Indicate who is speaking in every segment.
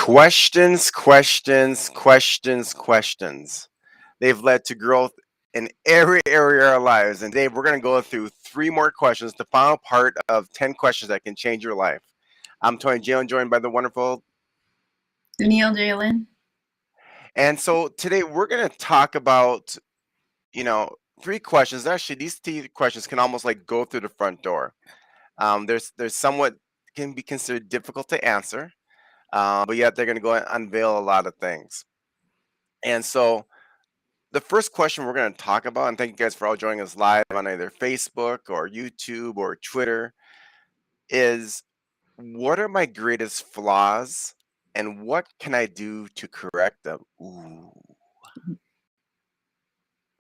Speaker 1: Questions, questions, questions, questions. They've led to growth in every area of our lives. And Dave, we're going to go through three more questions, the final part of 10 questions that can change your life. I'm Tony Jalen, joined by the wonderful.
Speaker 2: Neil Jalen.
Speaker 1: And so today we're going to talk about, you know, three questions. Actually, these three questions can almost like go through the front door. There's somewhat can be considered difficult to answer, but yet they're going to go and unveil a lot of things. And so the first question we're going to talk about, and thank you guys for all joining us live on either Facebook or YouTube or Twitter, is what are my greatest flaws and what can I do to correct them? Ooh.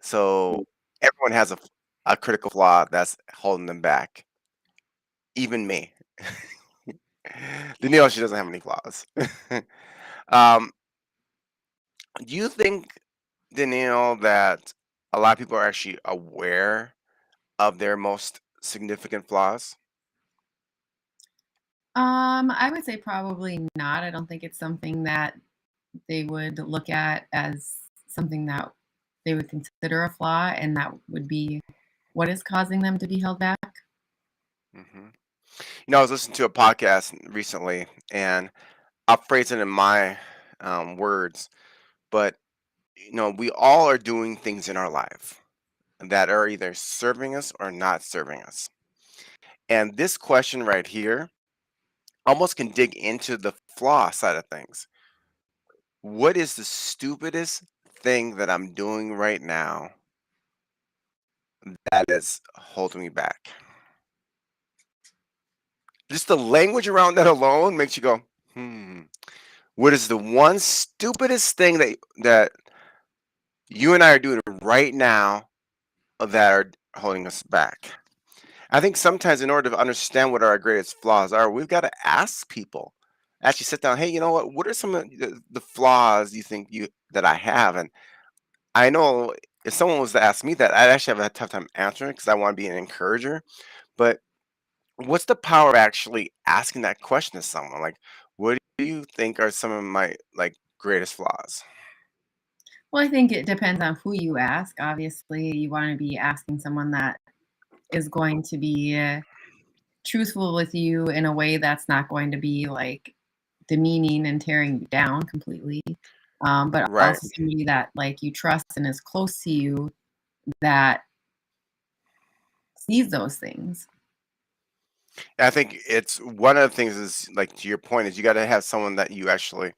Speaker 1: So everyone has a critical flaw that's holding them back, even me. Danielle, she doesn't have any flaws. um, do you think, Danielle, that a lot of people are actually aware of their most significant flaws?
Speaker 2: I would say probably not. I don't think it's something that they would look at as something that they would consider a flaw, and that would be what is causing them to be held back.
Speaker 1: hmm I was listening to a podcast recently, and I'll phrase it in my words, but we all are doing things in our life that are either serving us or not serving us. And this question right here almost can dig into the flaw side of things. What is the stupidest thing that I'm doing right now that is holding me back? Just the language around that alone makes you go, hmm. What is the one stupidest thing that you and I are doing right now that are holding us back? I think sometimes in order to understand what our greatest flaws are, we've got to ask people. Actually sit down, hey, you know what? What are some of the flaws you think you that I have? And I know if someone was to ask me that, I'd actually have a tough time answering because I want to be an encourager. But what's the power of actually asking that question to someone? Like, what do you think are some of my like greatest flaws?
Speaker 2: Well, I think it depends on who you ask. Obviously, you want to be asking someone that is going to be truthful with you in a way that's not going to be like demeaning and tearing you down completely. But
Speaker 1: Right.
Speaker 2: also somebody that like you trust and is close to you that sees those things.
Speaker 1: I think it's one of the things is like to your point is you got to have someone that you actually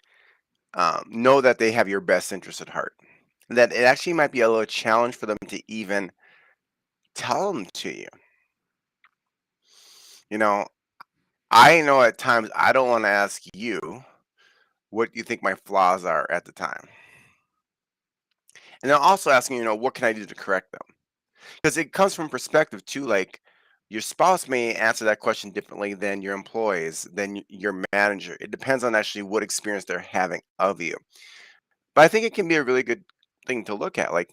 Speaker 1: know that they have your best interest at heart. That it actually might be a little challenge for them to even tell them to you. You know, I know at times I don't want to ask you what you think my flaws are at the time. And then also asking, what can I do to correct them? Because it comes from perspective too. Like your spouse may answer that question differently than your employees, than your manager. It depends on actually what experience they're having of you. But I think it can be a really good thing to look at. Like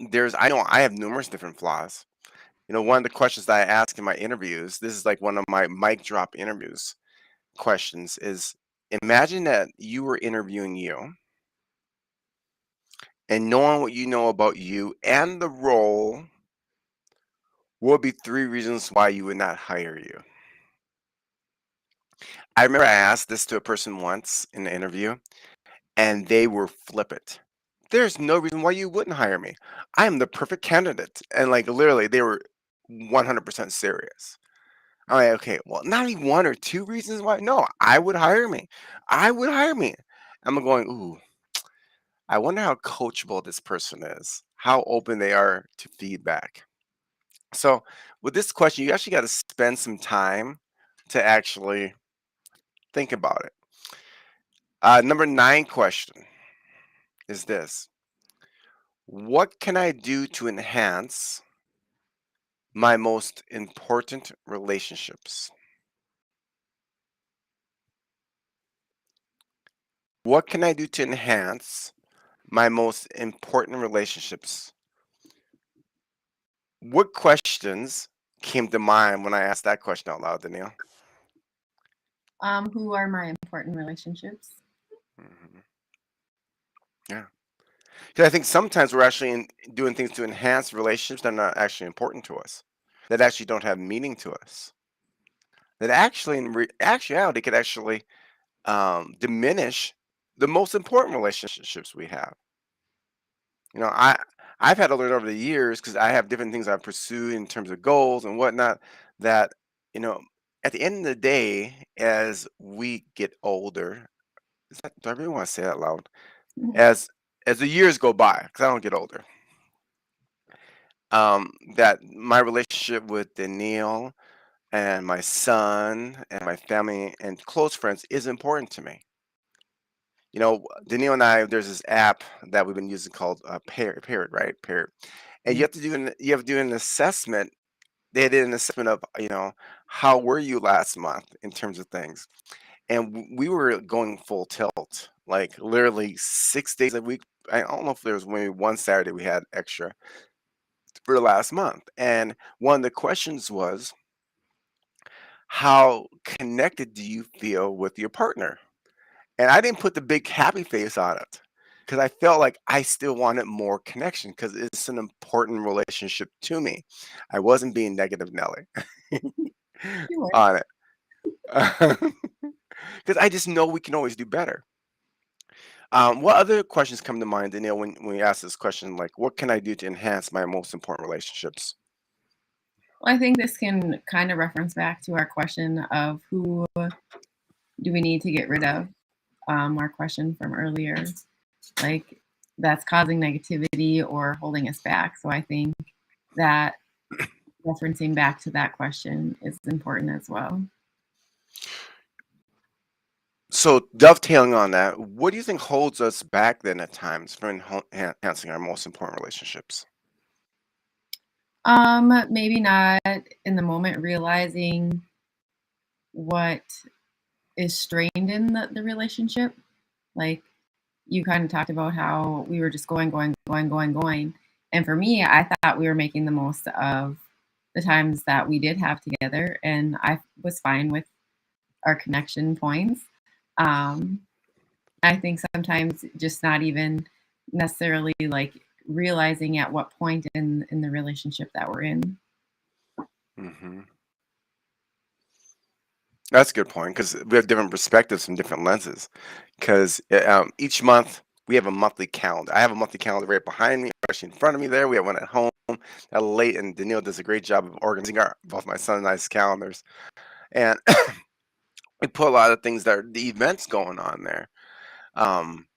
Speaker 1: I know I have numerous different flaws. One of the questions that I ask in my interviews, this is like one of my mic drop interviews questions is imagine that you were interviewing you and knowing what you know about you and the role, what would be three reasons why you would not hire you? I remember I asked this to a person once in the interview and they were flippant. There's no reason why you wouldn't hire me. I am the perfect candidate. And like literally they were 100% serious. I'm like, okay, well, not even one or two reasons why. No, I would hire me. I would hire me. I'm going, ooh, I wonder how coachable this person is, how open they are to feedback. So, with this question, you actually got to spend some time to actually think about it. Number nine question is this: what can I do to enhance my most important relationships? What can I do to enhance my most important relationships? What questions came to mind when I asked that question out loud, Danielle?
Speaker 2: Who are my important relationships?
Speaker 1: Hmm. Yeah. 'Cause I think sometimes we're actually doing things to enhance relationships that are not actually important to us, that actually don't have meaning to us, that actually, in actuality, could actually diminish the most important relationships we have. You know, I've had to learn over the years because I have different things I've pursued in terms of goals and whatnot. That you know, at the end of the day, as we get older, do I really want to say that loud? As as the years go by, because I don't get older, that my relationship with Danielle and my son and my family and close friends is important to me. You know, Danielle and I, there's this app that we've been using called Paired, right? Paired, and
Speaker 2: Yeah.
Speaker 1: you have to do an assessment. They did an assessment of how were you last month in terms of things, and we were going full tilt, like literally 6 days a week. I don't know if there was maybe one Saturday we had extra for the last month, and one of the questions was, how connected do you feel with your partner? And I didn't put the big happy face on it because I felt like I still wanted more connection because it's an important relationship to me. I wasn't being negative, Nelly,
Speaker 2: Sure.
Speaker 1: on it. Because I just know we can always do better. What other questions come to mind, Danielle, when you ask this question, like, what can I do to enhance my most important relationships?
Speaker 2: Well, I think this can kind of reference back to our question of who do we need to get rid of? Our question from earlier, like that's causing negativity or holding us back. So I think that referencing back to that question is important as well.
Speaker 1: So, dovetailing on that, what do you think holds us back then at times from enhancing our most important relationships?
Speaker 2: Maybe not in the moment realizing what is strained in the relationship. Like you kind of talked about how we were just going. And for me, I thought we were making the most of the times that we did have together, and I was fine with our connection points. Um, I think sometimes just not even necessarily like realizing at what point in the relationship that we're in.
Speaker 1: Hmm. That's a good point because we have different perspectives from different lenses. Because each month we have a monthly calendar. I have a monthly calendar right behind me, actually in front of me. There, we have one at home. Late, and Daniil does a great job of organizing our both my son and I's calendars, and we put a lot of things that are the events going on there. Um,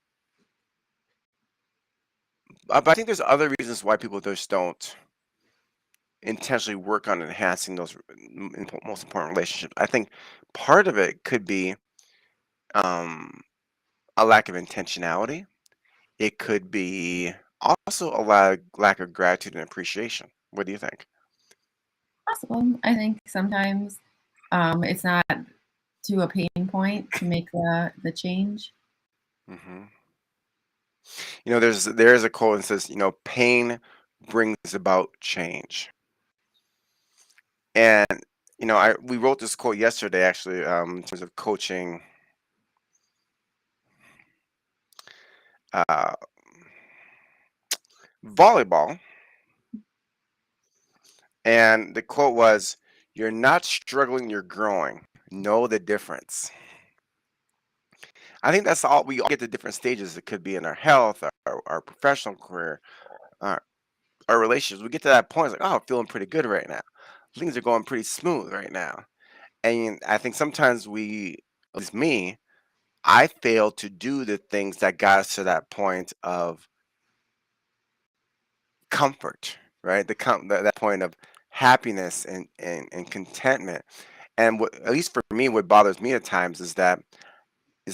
Speaker 1: but I think there's other reasons why people just don't intentionally work on enhancing those most important relationships. I think part of it could be um, a lack of intentionality. It could be also a lack of gratitude and appreciation. What do you think?
Speaker 2: Possible. I think sometimes it's not to a pain point to make the change.
Speaker 1: Hmm. You know, there's a quote that says, pain brings about change. And I we wrote this quote yesterday, actually, in terms of coaching uh, volleyball. And the quote was, "You're not struggling, you're growing. Know the difference." I think that's all. We all get to different stages. It could be in our health, our professional career, our, our relationships. We get to that point, it's like, oh, I'm feeling pretty good right now. Things are going pretty smooth right now. And I think sometimes at least me, I fail to do the things that got us to that point of comfort, right? That point of happiness and contentment. And what, at least for me, what bothers me at times is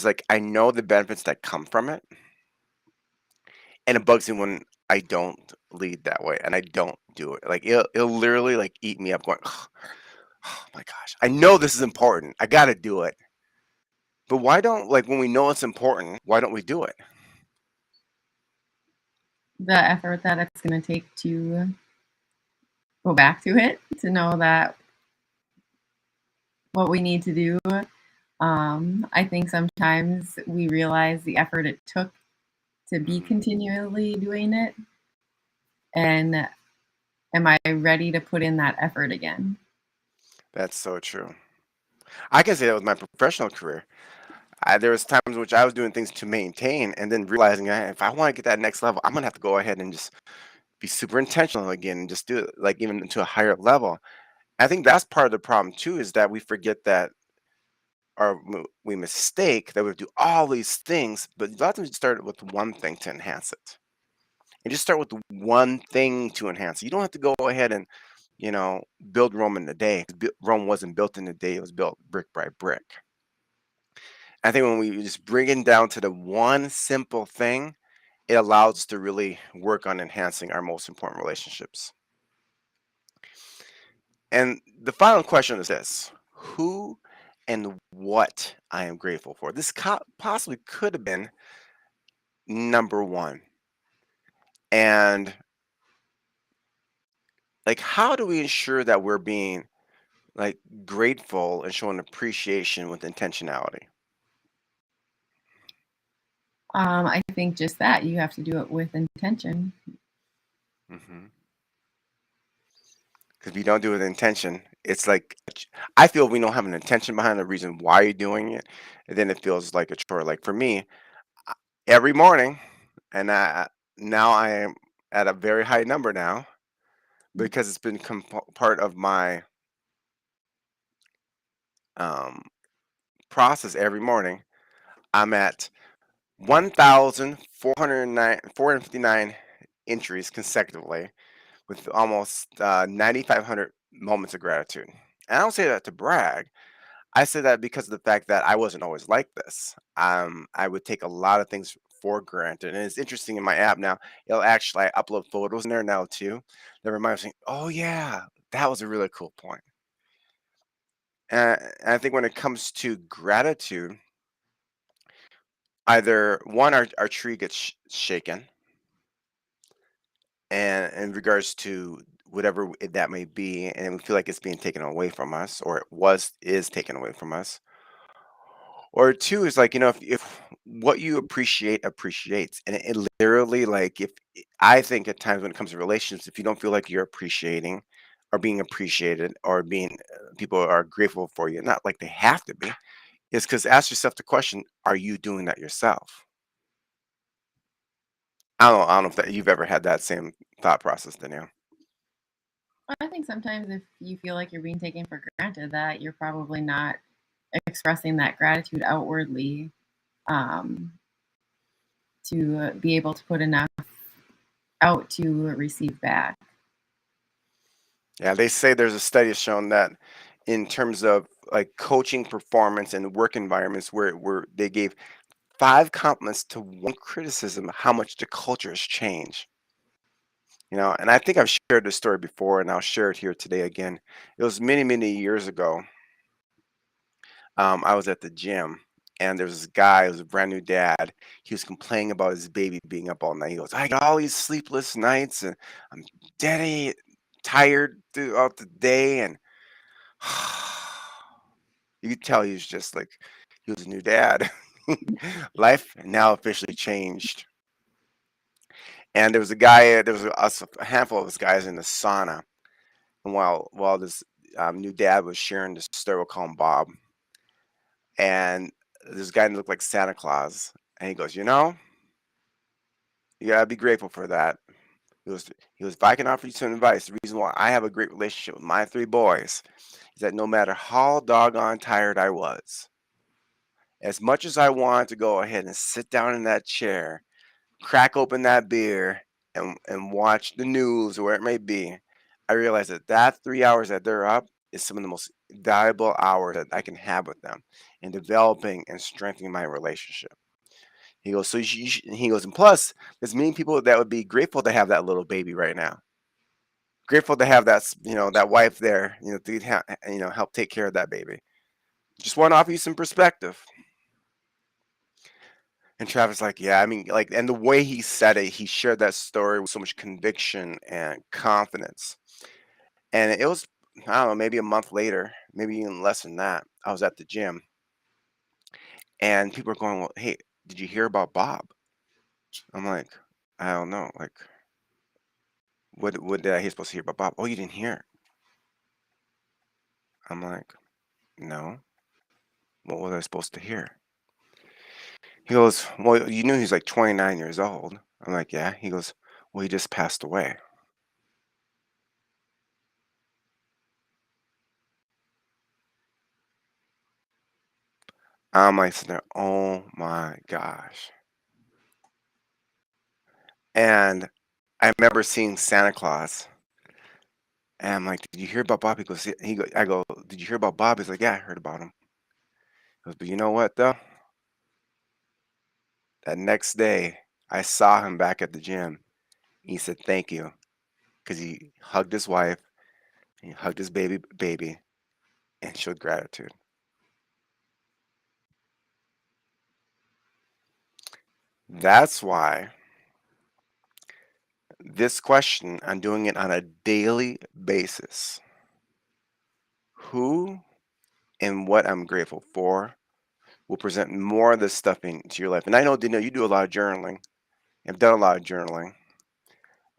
Speaker 1: like I know the benefits that come from it, and it bugs me when I don't lead that way and I don't do it. Like it'll literally like eat me up, going, oh my gosh, I know this is important. I got to do it. But why don't, like, when we know it's important, why don't we do it?
Speaker 2: The effort that it's going to take to go back to it, to know that what we need to do I think sometimes we realize the effort it took to be
Speaker 1: Mhm.
Speaker 2: continually doing it, and am I ready to put in that effort again?
Speaker 1: That's so true. I can say that with my professional career. There was times in which I was doing things to maintain, and then realizing if I want to get that next level, I'm gonna have to go ahead and just be super intentional again, and just do it like even to a higher level. I think that's part of the problem too, is that we forget that, or we mistake that we do all these things, but a lot of times you start with one thing to enhance it, and just start with the one thing to enhance it. You don't have to go ahead and you know build Rome in a day. 'Cause Rome wasn't built in a day; it was built brick by brick. I think when we just bring it down to the one simple thing, it allows us to really work on enhancing our most important relationships. And the final question is this: who and what I am grateful for. This possibly could have been number one. And like, how do we ensure that we're being like grateful and showing appreciation with intentionality?
Speaker 2: I think just that you have to do it with intention.
Speaker 1: Because if you don't do it with intention, it's like I feel we don't have an intention behind the reason why you're doing it, and then it feels like a chore. Like for me, I- every morning, and now I am at a very high number now because it's been part of my um, process every morning. I'm at 459 entries consecutively with almost 9,500 moments of gratitude. And I don't say that to brag. I say that because of the fact that I wasn't always like this. I would take a lot of things for granted. And it's interesting in my app now, it'll actually I upload photos in there now too that reminds me, oh, yeah, that was a really cool point. And I think when it comes to gratitude, either one, our tree gets shaken, and in regards to whatever that may be, and we feel like it's being taken away from us, or is taken away from us. Or two is like, if what you appreciate appreciates, and it literally like if I think at times when it comes to relationships, if you don't feel like you're appreciating or being appreciated or being people are grateful for you, not like they have to be, is because ask yourself the question, are you doing that yourself? I don't know if that you've ever had that same thought process, Danielle.
Speaker 2: I think sometimes if you feel like you're being taken for granted, that you're probably not expressing that gratitude outwardly, um, to be able to put enough out to receive back.
Speaker 1: Yeah, they say there's a study has shown that in terms of like coaching performance and work environments where they gave five compliments to one criticism, how much the culture has changed. And I think I've shared this story before, and I'll share it here today again. It was many, many years ago. I was at the gym, and there was this guy who was a brand new dad. He was complaining about his baby being up all night. He goes, "I got all these sleepless nights, and I'm dead tired throughout the day, and you could tell he was just like he was a new dad. Life now officially changed. And there was a handful of us guys in the sauna. And while this new dad was sharing this story, we'll call him Bob. And this guy looked like Santa Claus. And he goes, you gotta be grateful for that. He goes, if I can offer you some advice, the reason why I have a great relationship with my three boys is that no matter how doggone tired I was, as much as I wanted to go ahead and sit down in that chair, crack open that beer, and watch the news or where it may be, I realized that 3 hours that they're up is some of the most valuable hours that I can have with them in developing and strengthening my relationship. He goes, so he goes, and plus, there's many people that would be grateful to have that little baby right now. Grateful to have that wife there, to help take care of that baby. Just want to offer you some perspective. And Travis like, "Yeah, I mean, like," and the way he said it, he shared that story with so much conviction and confidence. And it was, I don't know, maybe a month later, maybe even less than that, I was at the gym, And people are going, "Well, hey, did you hear about Bob?" I'm like, "I don't know. Like, what did I hear supposed to hear about Bob?" "Oh, you didn't hear." I'm like, "No. What was I supposed to hear?" He goes, "Well, you knew he's like 29 years old." I'm like, "Yeah." He goes, "Well, he just passed away." I'm like sitting there, "Oh my gosh." And I remember seeing Santa Claus, and I'm like, "Did you hear about Bob?" He goes, "Yeah." I go, "Did you hear about Bob?" He's like, "Yeah, I heard about him." He goes, "But you know what though? That next day, I saw him back at the gym. He said thank you because he hugged his wife, he hugged his baby, and showed gratitude." That's why this question, I'm doing it on a daily basis. Who and what I'm grateful for will present more of this stuff into your life. And I know, Dino, you do a lot of journaling. You've done a lot of journaling.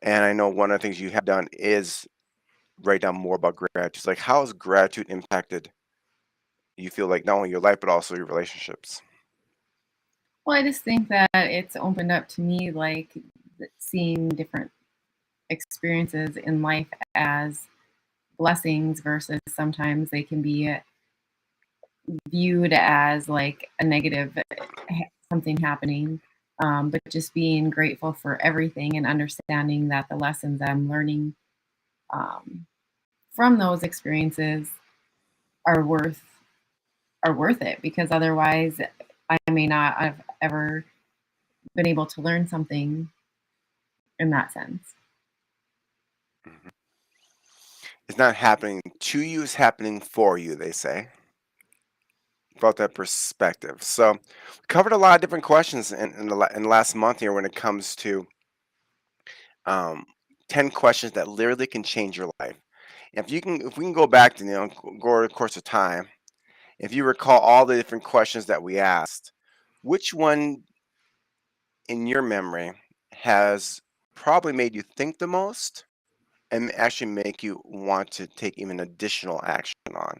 Speaker 1: And I know one of the things you have done is write down more about gratitude. Like, how has gratitude impacted you feel like not only your life, but also your relationships?
Speaker 2: Well, I just think that it's opened up to me, like, seeing different experiences in life as blessings versus sometimes they can be viewed as like a negative, something happening. But just being grateful for everything and understanding that the lessons that I'm learning um, from those experiences are worth it, because otherwise I may not have ever been able to learn something in that sense.
Speaker 1: Mhm. It's not happening to you, it's happening for you, they say. About that perspective. So, we covered a lot of different questions in the last month here when it comes to um, 10 questions that literally can change your life. If we can go back to, go over the course of time, if you recall all the different questions that we asked, which one in your memory has probably made you think the most and actually make you want to take even additional action on?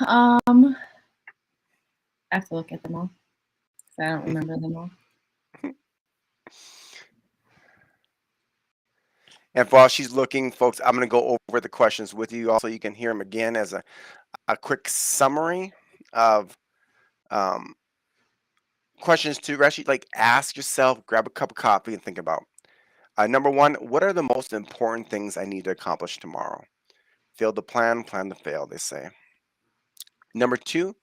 Speaker 2: I have to look at them all because I don't remember them all.
Speaker 1: And while she's looking, folks, I'm going to go over the questions with you also. You can hear them again as a quick summary of um, questions to actually like ask yourself, grab a cup of coffee, and think about. Number one, what are the most important things I need to accomplish tomorrow? Fail to plan, plan to fail, they say. Number two,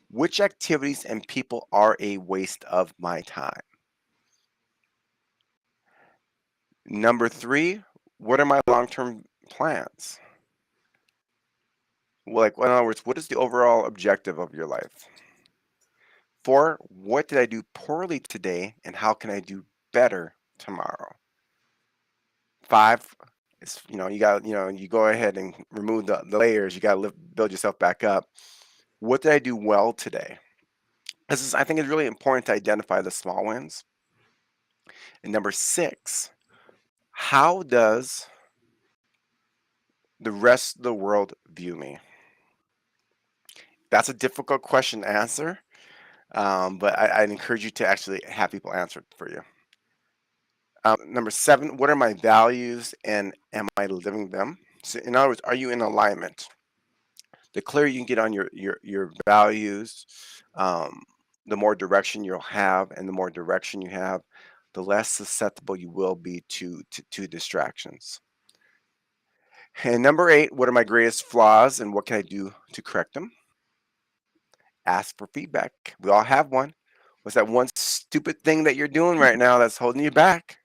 Speaker 1: which activities and people are a waste of my time? Number three, what are my long term plans? Like, in other words, what is the overall objective of your life? Four, what did I do poorly today and how can I do better tomorrow? Five is, you got, you go ahead and remove the layers. You got to build yourself back up. What did I do well today? I think it's really important to identify the small wins. And number six, how does the rest of the world view me? That's a difficult question to answer, but I'd encourage you to actually have people answer it for you. Number seven, what are my values and am I living them? So, in other words, are you in alignment? The clearer you can get on your values, um, the more direction you'll have, and the more direction you have, the less susceptible you will be to distractions. And number eight, what are my greatest flaws and what can I do to correct them? Ask for feedback. We all have one. What's that one stupid thing that you're doing right now that's holding you back?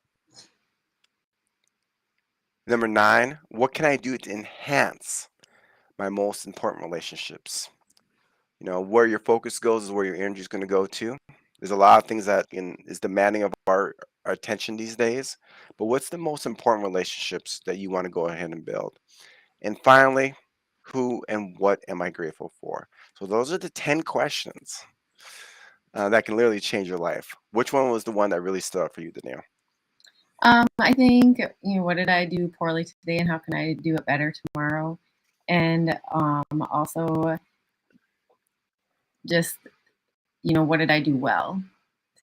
Speaker 1: Number nine, what can I do to enhance my most important relationships? Where your focus goes is where your energy is going to go to. There's a lot of things that is demanding of our attention these days, but what's the most important relationships that you want to go ahead and build? And finally, Who and what am I grateful for? So those are the 10 questions that can literally change your life. Which one was the one that really stood out for you, Danielle?
Speaker 2: I think, what did I do poorly today and how can I do it better tomorrow? And also just, what did I do well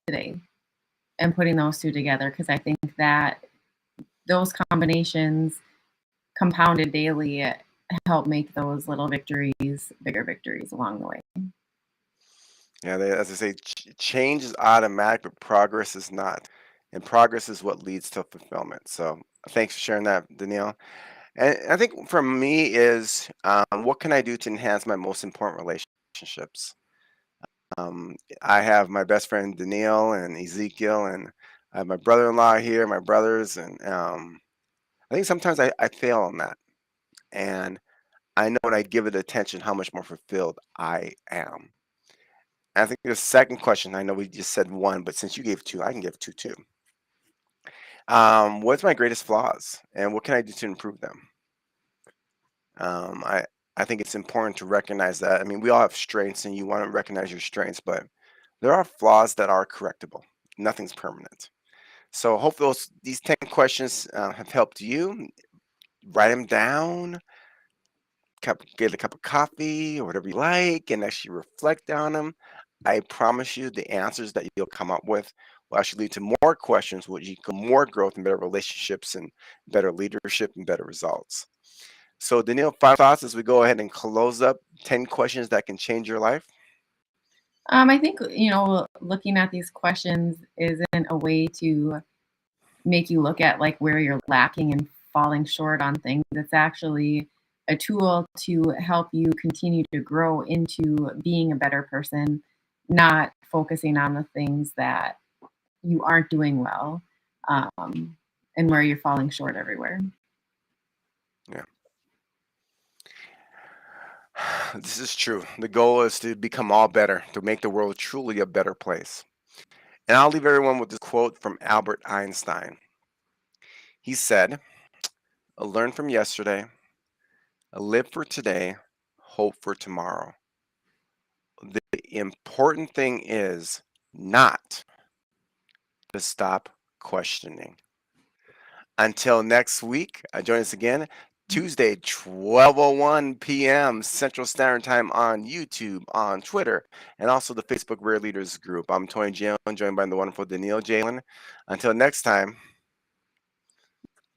Speaker 2: today? And putting those two together because I think that those combinations compounded daily help make those little victories bigger victories along the way.
Speaker 1: Yeah, as I say, change is automatic, but progress is not. And progress is what leads to fulfillment. So thanks for sharing that, Danielle. And I think for me is what can I do to enhance my most important relationships? I have my best friend Danielle and Ezekiel, and I have my brother-in-law here, my brothers, and I think sometimes I fail on that. And I know when I give it attention how much more fulfilled I am. I think the second question, I know we just said one, but since you gave two, I can give two too. What's my greatest flaws and what can I do to improve them? Um, I I think it's important to recognize that. I mean, we all have strengths and you want to recognize your strengths, but there are flaws that are correctable. Nothing's permanent. So hope these 10 questions have helped you. Write them down, get a cup of coffee or whatever you like, and actually reflect on them. I promise you the answers that you'll come up with will actually lead to more questions, which equal more growth and better relationships and better leadership and better results. So, Danielle, final thoughts as we go ahead and close up 10 questions that can change your life?
Speaker 2: I think, looking at these questions isn't a way to make you look at like where you're lacking and falling short on things. It's actually a tool to help you continue to grow into being a better person, not focusing on the things that you aren't doing well, and where you're falling short everywhere.
Speaker 1: Yeah, this is true. The goal is to become all better, to make the world truly a better place. And I'll leave everyone with this quote from Albert Einstein. He said, learn from yesterday, live for today, hope for tomorrow. The important thing is not to stop questioning. Until next week, join us again Tuesday, 12:01 p.m. Central Standard Time on YouTube, on Twitter, and also the Facebook Rare Leaders group. I'm Tony Jalen, joined by the wonderful Danielle Jalen. Until next time,